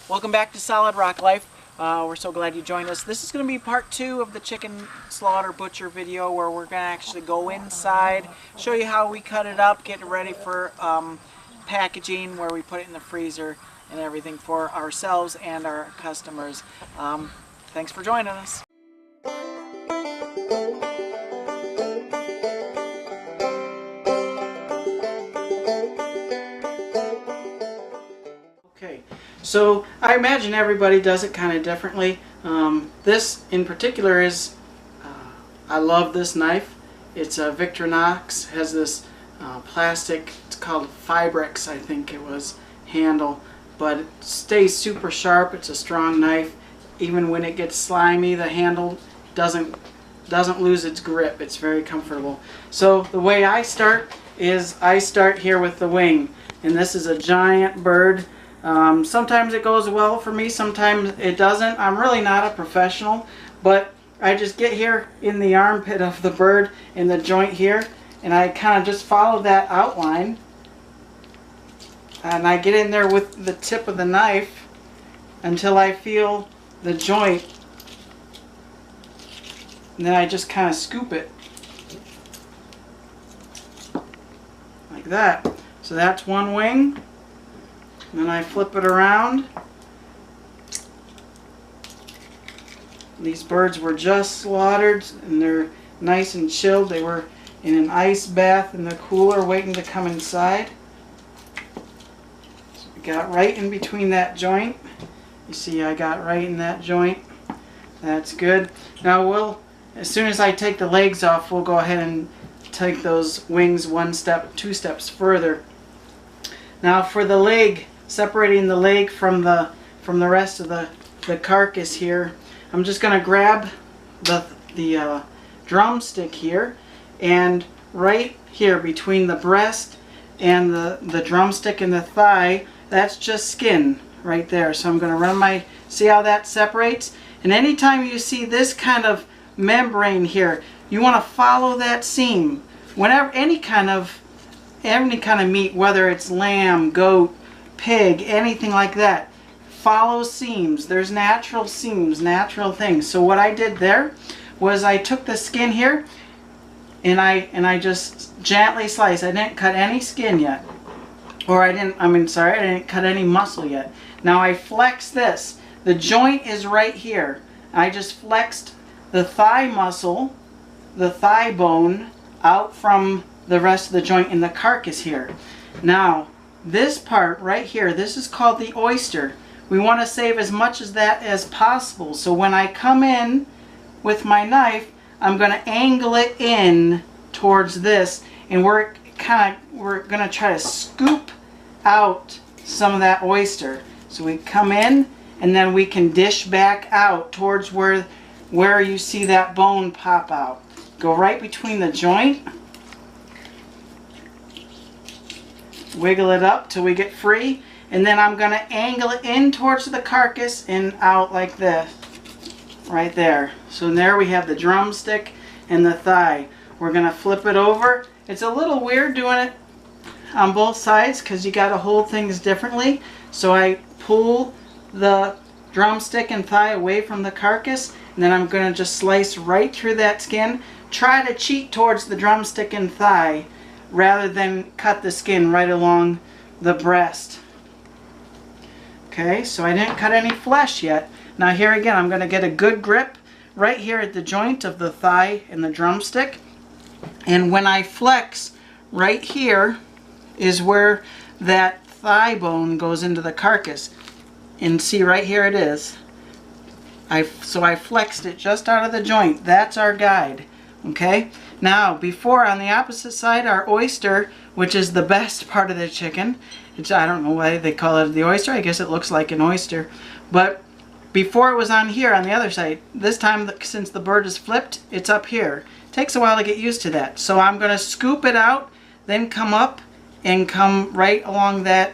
Welcome back to Solid Rock Life. We're so glad you joined us. This is going to be part 2 of the chicken slaughter butcher video, where we're going to actually go inside, show you how we cut it up, get it ready for packaging, where we put it in the freezer and everything for ourselves and our customers. Thanks for joining us. Okay, so I imagine everybody does it kind of differently. This in particular is, I love this knife. It's a Victorinox, has this plastic, it's called Fibrex, I think it was, handle, but it stays super sharp. It's a strong knife. Even when it gets slimy, the handle doesn't lose its grip. It's very comfortable. So the way I start is I start here with the wing, and this is a giant bird. Sometimes it goes well for me, sometimes it doesn't. I'm really not a professional, but I just get here in the armpit of the bird, in the joint here, and I kind of just follow that outline, and I get in there with the tip of the knife until I feel the joint, and then I just kind of scoop it like that. So that's one wing. And then I flip it around. These birds were just slaughtered and they're nice and chilled. They were in an ice bath in the cooler waiting to come inside. So I got right in between that joint. You see I got right in that joint. That's good. Now as soon as I take the legs off, we'll go ahead and take those wings one step, 2 steps further. Now for the leg, separating the leg from the rest of the carcass here, I'm just going to grab the drumstick here, and right here between the breast and the drumstick and the thigh, that's just skin right there. So I'm going to see how that separates? And anytime you see this kind of membrane here, you want to follow that seam. Whenever any kind of meat, whether it's lamb, goat, pig, anything like that, follow seams. There's natural seams, natural things. So what I did there was I took the skin here and I just gently sliced. I didn't cut any skin yet. I didn't cut any muscle yet. Now I flexed this. The joint is right here. I just flexed the thigh muscle, the thigh bone, out from the rest of the joint in the carcass here. Now this part right here, this is called the oyster. We want to save as much of that as possible. So when I come in with my knife, I'm going to angle it in towards this, and we're going to try to scoop out some of that oyster. So we come in, and then we can dish back out towards where you see that bone pop out. Go right between the joint. Wiggle it up till we get free, and then I'm going to angle it in towards the carcass and out like this, right there. So there we have the drumstick and the thigh. We're going to flip it over. It's a little weird doing it on both sides because you got to hold things differently. So I pull the drumstick and thigh away from the carcass, and then I'm going to just slice right through that skin. Try to cheat towards the drumstick and thigh rather than cut the skin right along the breast. Okay, so I didn't cut any flesh yet. Now here again, I'm going to get a good grip right here at the joint of the thigh and the drumstick. And when I flex, right here is where that thigh bone goes into the carcass. And see, right here it is. So I flexed it just out of the joint. That's our guide. Okay, now before, on the opposite side, our oyster, which is the best part of the chicken. I don't know why they call it the oyster. I guess it looks like an oyster. But before it was on here on the other side. This time, since the bird is flipped, it's up here. It takes a while to get used to that. So I'm going to scoop it out, then come up and come right along that,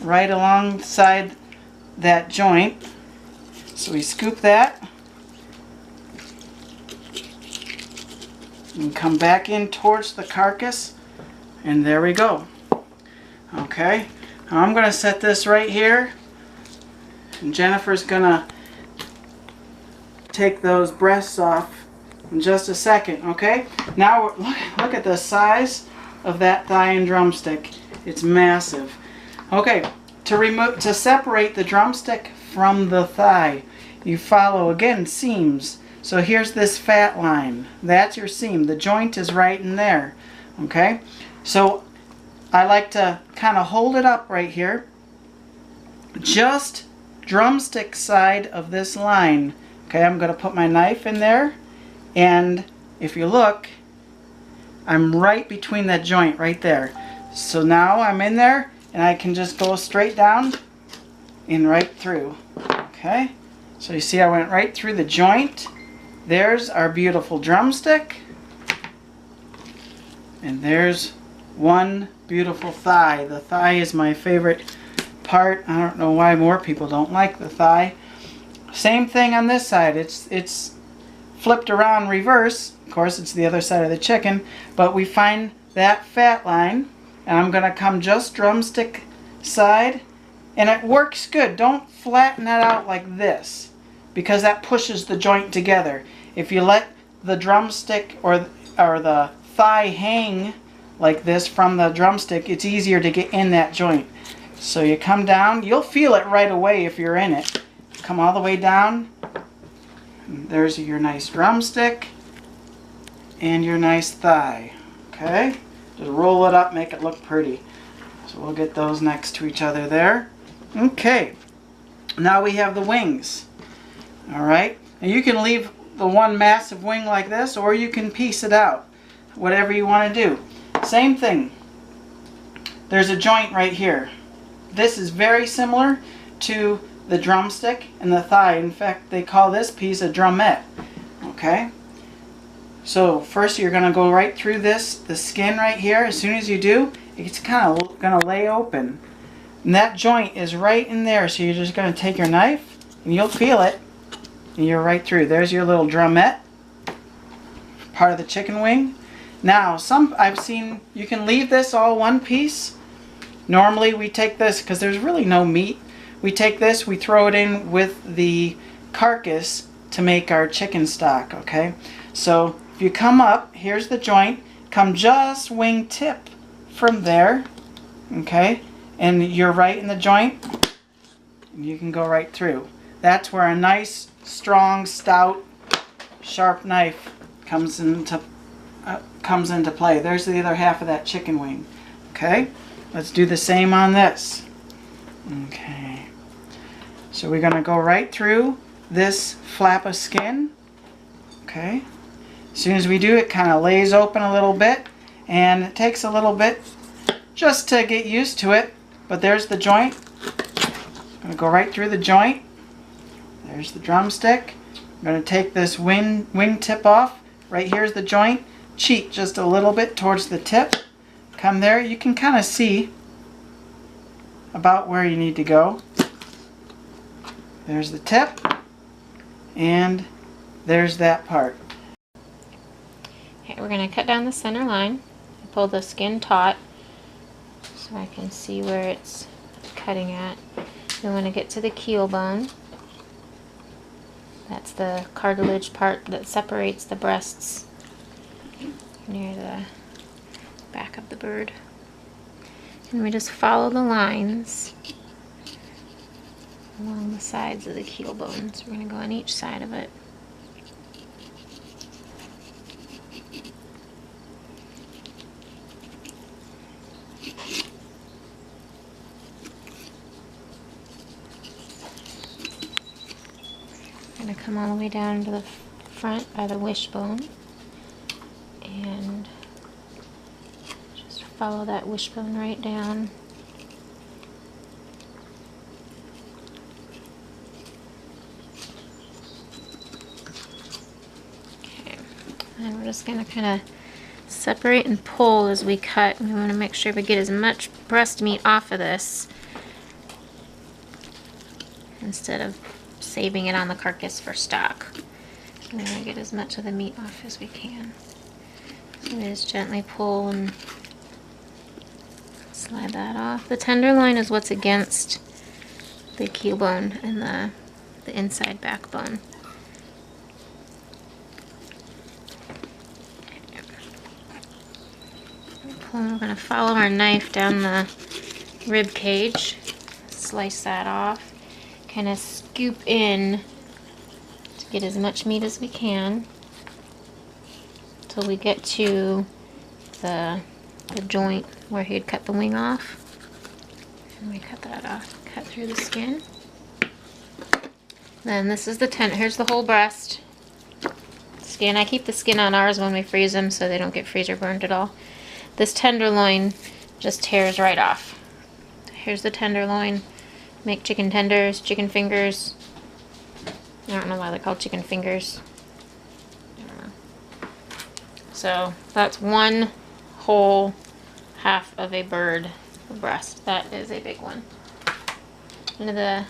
right alongside that joint. So we scoop that. And come back in towards the carcass, and there we go. Okay, Now I'm going to set this right here, and Jennifer's going to take those breasts off in just a second, okay? Now look at the size of that thigh and drumstick. It's massive. Okay, to separate the drumstick from the thigh, you follow, again, seams. So here's this fat line. That's your seam. The joint is right in there, okay? So I like to kind of hold it up right here. Just drumstick side of this line. Okay, I'm going to put my knife in there, and if you look, I'm right between that joint right there. So now I'm in there, and I can just go straight down and right through. Okay, so you see I went right through the joint. There's our beautiful drumstick, and there's one beautiful thigh. The thigh is my favorite part. I don't know why more people don't like the thigh. Same thing on this side. It's flipped around reverse. Of course, it's the other side of the chicken, but we find that fat line, and I'm going to come just drumstick side, and it works good. Don't flatten that out like this, because that pushes the joint together. If you let the drumstick or the thigh hang like this from the drumstick, it's easier to get in that joint. So you come down, you'll feel it right away if you're in it. Come all the way down. There's your nice drumstick and your nice thigh. Okay? Just roll it up, make it look pretty. So we'll get those next to each other there. Okay. Now we have the wings. Alright? And you can leave the one massive wing like this, or you can piece it out. Whatever you want to do. Same thing. There's a joint right here. This is very similar to the drumstick and the thigh. In fact, they call this piece a drumette. Okay? So first you're going to go right through the skin right here. As soon as you do, it's kind of going to lay open. And that joint is right in there. So you're just going to take your knife, and you'll feel it, and you're right through. There's your little drumette, part of the chicken wing. Now, I've seen you can leave this all one piece. Normally we take this, because there's really no meat, we take this, we throw it in with the carcass to make our chicken stock, okay? So if you come up, here's the joint, come just wing tip from there, okay? And you're right in the joint, and you can go right through. That's where a nice, strong, stout, sharp knife comes into play. There's the other half of that chicken wing, okay? Let's do the same on this. Okay. So we're going to go right through this flap of skin. Okay. As soon as we do, it kind of lays open a little bit, and it takes a little bit just to get used to it. But there's the joint. I'm going to go right through the joint. There's the drumstick. I'm going to take this wing tip off. Right here's the joint. Cheat just a little bit towards the tip. Come there. You can kind of see about where you need to go. There's the tip, and there's that part. Okay, we're going to cut down the center line, pull the skin taut so I can see where it's cutting at. We want to get to the keel bone. That's the cartilage part that separates the breasts near the back of the bird. And we just follow the lines along the sides of the keel bones. We're going to go on each side of it. I'm going to come all the way down to the front by the wishbone and just follow that wishbone right down. And we're just going to kind of separate and pull as we cut. We want to make sure we get as much breast meat off of this instead of saving it on the carcass for stock. We want to get as much of the meat off as we can. So we just gently pull and Slide that off. The tenderloin is what's against the keel bone and the inside backbone. We're going to follow our knife down the rib cage, slice that off, kind of scoop in to get as much meat as we can until we get to the joint where he'd cut the wing off. And we cut that off, cut through the skin. Then this is the here's the whole breast. Skin, I keep the skin on ours when we freeze them so they don't get freezer burned at all. This tenderloin just tears right off. Here's the tenderloin. Make chicken tenders, chicken fingers. I don't know why they're called chicken fingers. So that's one whole half of a bird breast. That is a big one. Into the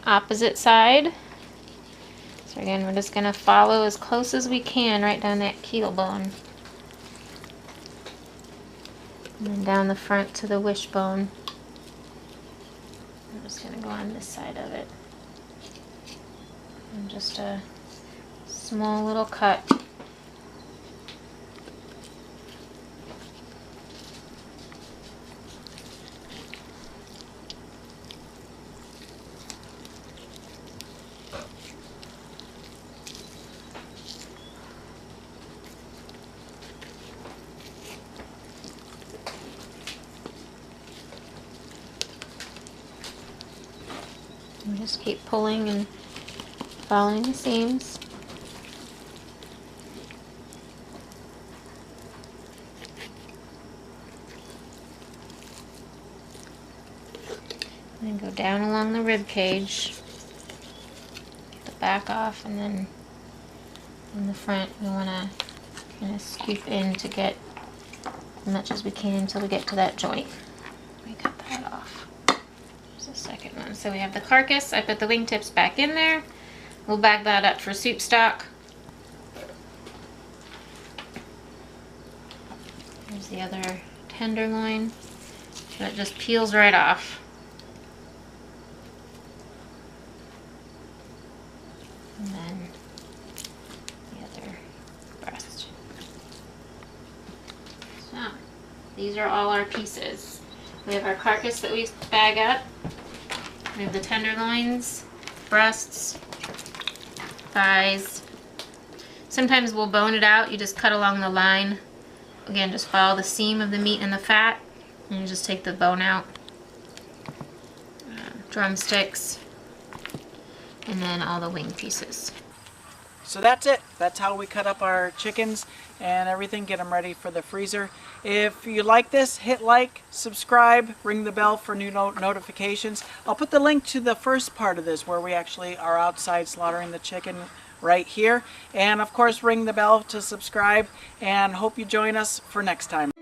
opposite side. So again, we're just going to follow as close as we can right down that keel bone. And then down the front to the wishbone. I'm just going to go on this side of it. And just a small little cut. And just keep pulling and following the seams. And then go down along the rib cage. Get the back off, and then in the front we want to kind of scoop in to get as much as we can until we get to that joint. We cut that off. Second one. So we have the carcass. I put the wingtips back in there. We'll bag that up for soup stock. Here's the other tenderloin. So it just peels right off. And then the other breast. So these are all our pieces. We have our carcass that we bag up. We have the tenderloins, breasts, thighs. Sometimes we'll bone it out. You just cut along the line. Again, just follow the seam of the meat and the fat, and you just take the bone out. Drumsticks, and then all the wing pieces. So that's it. That's how we cut up our chickens and everything, get them ready for the freezer. If you like this, hit like, subscribe, ring the bell for new notifications. I'll put the link to the first part of this where we actually are outside slaughtering the chicken right here. And of course, ring the bell to subscribe, and hope you join us for next time.